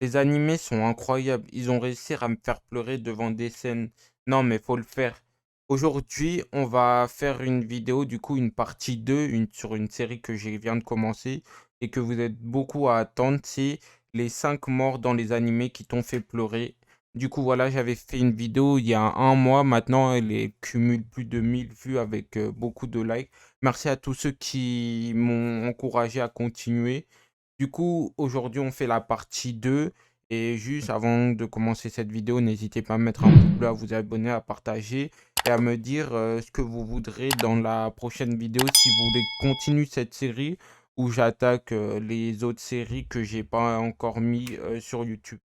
Les animés sont incroyables. Ils ont réussi à me faire pleurer devant des scènes. Non, mais faut le faire. Aujourd'hui, on va faire une vidéo, du coup, une partie 2 sur une série que je viens de commencer et que vous êtes beaucoup à attendre. C'est les 5 morts dans les animés qui t'ont fait pleurer. Du coup, voilà, j'avais fait une vidéo il y a un mois. Maintenant, elle cumule plus de 1000 vues avec beaucoup de likes. Merci à tous ceux qui m'ont encouragé à continuer. Du coup, aujourd'hui, on fait la partie 2. Et juste avant de commencer cette vidéo, n'hésitez pas à mettre un pouce bleu, à vous abonner, à partager et à me dire ce que vous voudrez dans la prochaine vidéo. Si vous voulez continuer cette série ou j'attaque les autres séries que j'ai pas encore mis sur YouTube.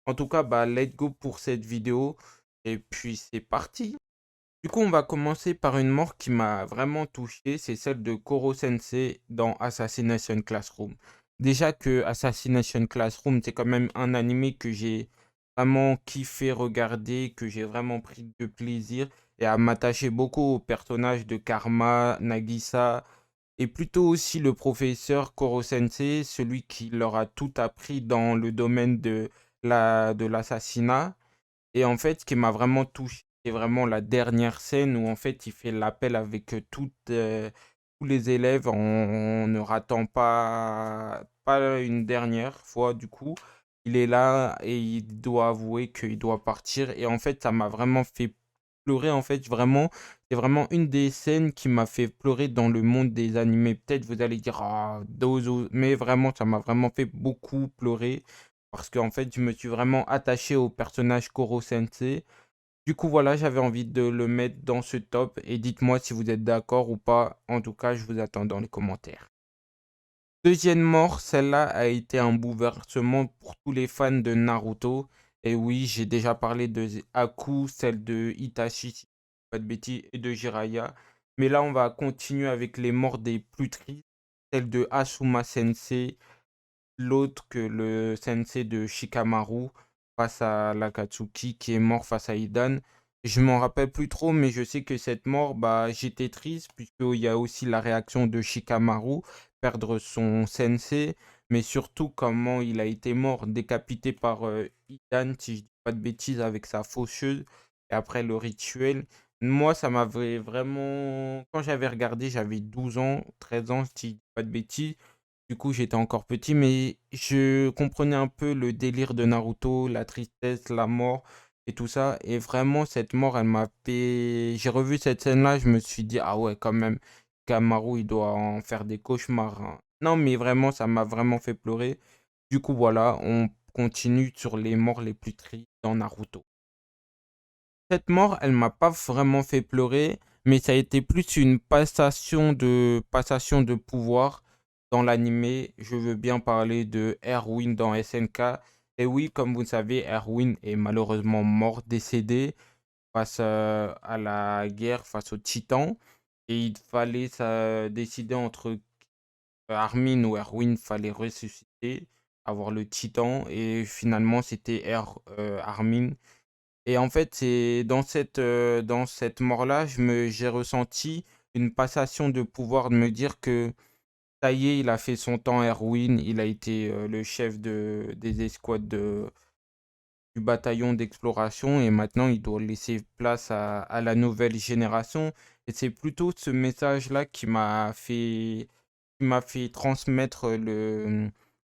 En tout cas, bah, let's go pour cette vidéo. Et puis, c'est parti. Du coup, on va commencer par une mort qui m'a vraiment touché, c'est celle de Koro Sensei dans Assassination Classroom. Déjà que Assassination Classroom, c'est quand même un animé que j'ai vraiment kiffé regarder, que j'ai vraiment pris de plaisir et à m'attacher beaucoup aux personnages de Karma, Nagisa et plutôt aussi le professeur Koro Sensei, celui qui leur a tout appris dans le domaine de l'assassinat. Et en fait, ce qui m'a vraiment touché, c'est vraiment la dernière scène où en fait il fait l'appel avec tous les élèves en ne ratant pas une dernière fois du coup. Il est là et il doit avouer qu'il doit partir. Et en fait, ça m'a vraiment fait pleurer. En fait, vraiment, c'est vraiment une des scènes qui m'a fait pleurer dans le monde des animés. Peut-être vous allez dire, ah, Dozo, mais vraiment, ça m'a vraiment fait beaucoup pleurer. Parce qu'en fait, je me suis vraiment attaché au personnage Koro Sensei. Du coup, voilà, j'avais envie de le mettre dans ce top. Et dites-moi si vous êtes d'accord ou pas. En tout cas, je vous attends dans les commentaires. Deuxième mort, celle-là a été un bouleversement pour tous les fans de Naruto. Et oui, j'ai déjà parlé de Aku, celle de Itachi, si je dis pas de bêtises, et de Jiraiya. Mais là, on va continuer avec les morts des plus tristes. Celle de Asuma Sensei, l'autre que le sensei de Shikamaru face à l'Akatsuki qui est mort face à Idan. Je m'en rappelle plus trop, mais je sais que cette mort, bah, j'étais triste puisqu'il y a aussi la réaction de Shikamaru, perdre son sensei, mais surtout comment il a été mort, décapité par Idan, si je dis pas de bêtises, avec sa faucheuse, et après le rituel. Moi, ça m'avait vraiment... Quand j'avais regardé, j'avais 12 ans, 13 ans, si je dis pas de bêtises. Du coup, j'étais encore petit, mais je comprenais un peu le délire de Naruto, la tristesse, la mort et tout ça. Et vraiment, cette mort, elle m'a fait... J'ai revu cette scène-là, je me suis dit, ah ouais, quand même, Kamaru, il doit en faire des cauchemars, hein. Non, mais vraiment, ça m'a vraiment fait pleurer. Du coup, voilà, on continue sur les morts les plus tristes dans Naruto. Cette mort, elle m'a pas vraiment fait pleurer, mais ça a été plus une passation de pouvoir dans l'animé. Je veux bien parler de Erwin dans SNK. Et oui, comme vous le savez, Erwin est malheureusement mort, décédé face à la guerre face aux Titans. Et il fallait décider entre Armin ou Erwin, fallait ressusciter, avoir le Titan. Et finalement, c'était Armin. Et en fait, c'est dans cette mort-là, j'ai ressenti une passation de pouvoir de me dire que ça y est, il a fait son temps Erwin, il a été le chef des escouades du bataillon d'exploration et maintenant il doit laisser place à la nouvelle génération. Et c'est plutôt ce message-là qui m'a fait transmettre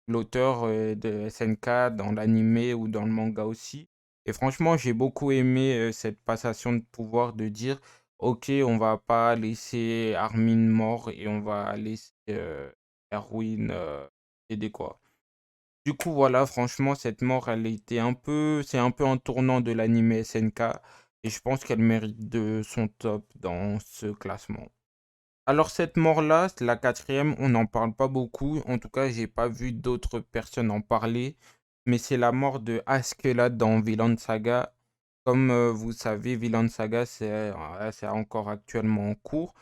l'auteur de SNK dans l'animé ou dans le manga aussi. Et franchement, j'ai beaucoup aimé cette passation de pouvoir de dire, ok, on va pas laisser Armin mort et on va laisser Erwin aider quoi. Du coup, voilà, franchement, cette mort, c'est un peu un tournant de l'anime SNK et je pense qu'elle mérite de son top dans ce classement. Alors cette mort-là, la quatrième, on n'en parle pas beaucoup. En tout cas, j'ai pas vu d'autres personnes en parler. Mais c'est la mort de Askeladd dans Vinland Saga. Comme vous savez, Vinland Saga, c'est encore actuellement en cours.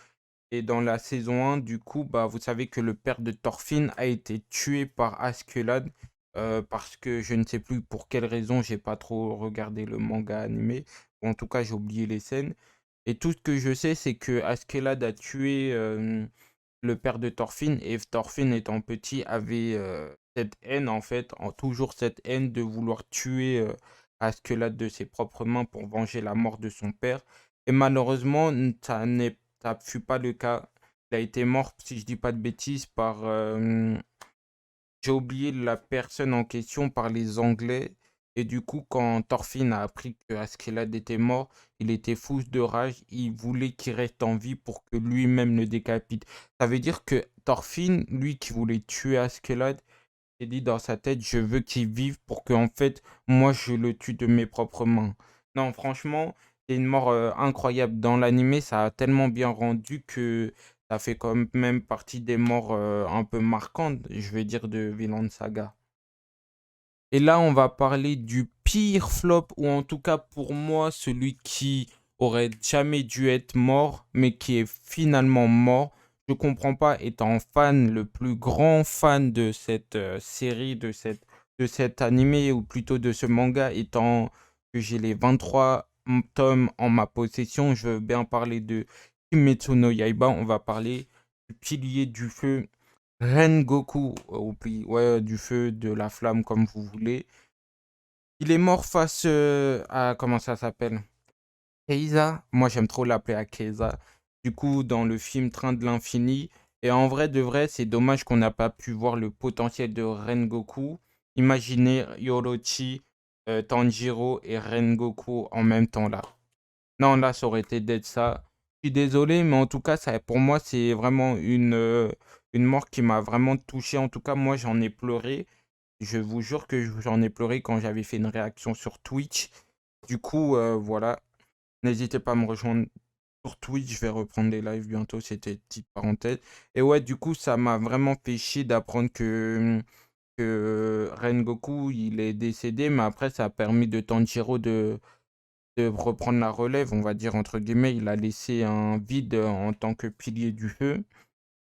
Et dans la saison 1, du coup, bah, vous savez que le père de Thorfinn a été tué par Askeladd. Parce que je ne sais plus pour quelle raison, j'ai pas trop regardé le manga animé. Ou en tout cas, j'ai oublié les scènes. Et tout ce que je sais, c'est que Askeladd a tué le père de Thorfinn. Et Thorfinn, étant petit, avait cette haine, en fait, toujours cette haine de vouloir tuer Askeladd de ses propres mains pour venger la mort de son père. Et malheureusement, ça fut pas le cas. Il a été mort, si je dis pas de bêtises, par j'ai oublié la personne en question, par les Anglais. Et du coup, quand Thorfinn a appris que Askeladd était mort, il était fou de rage. Il voulait qu'il reste en vie pour que lui-même le décapite. Ça veut dire que Thorfinn, lui qui voulait tuer Askeladd, s'est dit dans sa tête, je veux qu'il vive pour que, en fait, moi, je le tue de mes propres mains. Non, franchement, c'est une mort incroyable. Dans l'animé, ça a tellement bien rendu que ça fait quand même partie des morts un peu marquantes, je vais dire, de Vinland Saga. Et là, on va parler du pire flop, ou en tout cas pour moi, celui qui aurait jamais dû être mort, mais qui est finalement mort. Je comprends pas, étant fan, le plus grand fan de cette série, de cet animé, ou plutôt de ce manga, étant que j'ai les 23 tomes en ma possession, je veux bien parler de Kimetsu no Yaiba. On va parler du pilier du feu Rengoku, ouais, du feu, de la flamme, comme vous voulez. Il est mort face à, comment ça s'appelle? Keiza. Moi, j'aime trop l'appeler à Keiza. Du coup, dans le film Train de l'infini. Et en vrai, de vrai, c'est dommage qu'on n'a pas pu voir le potentiel de Rengoku. Imaginez Yorochi, Tanjiro et Rengoku en même temps là. Non, là, ça aurait été d'être ça. Je suis désolé, mais en tout cas, ça, pour moi, c'est vraiment une mort qui m'a vraiment touché. En tout cas, moi, j'en ai pleuré. Je vous jure que j'en ai pleuré quand j'avais fait une réaction sur Twitch. Du coup, voilà. N'hésitez pas à me rejoindre sur Twitch. Je vais reprendre les lives bientôt. C'était une petite parenthèse. Et ouais, du coup, ça m'a vraiment fait chier d'apprendre que Rengoku, il est décédé. Mais après, ça a permis de Tanjiro de reprendre la relève, on va dire, entre guillemets. Il a laissé un vide en tant que pilier du feu.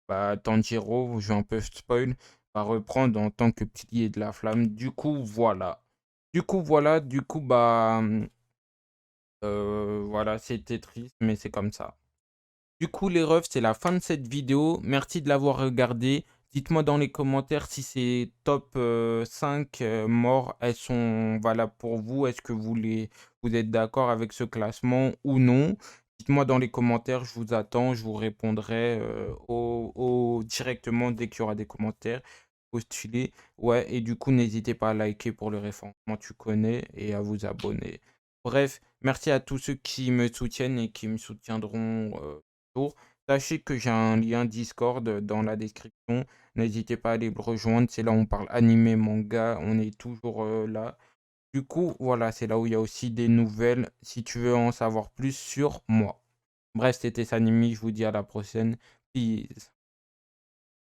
Bah, Tanjiro, je vais un peu spoil, va reprendre en tant que pilier de la flamme. Du coup, voilà. Du coup, bah, voilà, c'était triste, mais c'est comme ça. Du coup, les refs, c'est la fin de cette vidéo. Merci de l'avoir regardé. Dites-moi dans les commentaires si ces top 5 morts, elles sont valables pour vous. Est-ce que vous êtes d'accord avec ce classement ou non? Dites-moi dans les commentaires, je vous attends, je vous répondrai directement dès qu'il y aura des commentaires. Postulez. Ouais, et du coup, n'hésitez pas à liker pour le référencement, tu connais, et à vous abonner. Bref, merci à tous ceux qui me soutiennent et qui me soutiendront. Sachez que j'ai un lien Discord dans la description. N'hésitez pas à aller le rejoindre. C'est là où on parle animé, manga. On est toujours là. Du coup, voilà, c'est là où il y a aussi des nouvelles si tu veux en savoir plus sur moi. Bref, c'était Sanimi. Je vous dis à la prochaine. Peace.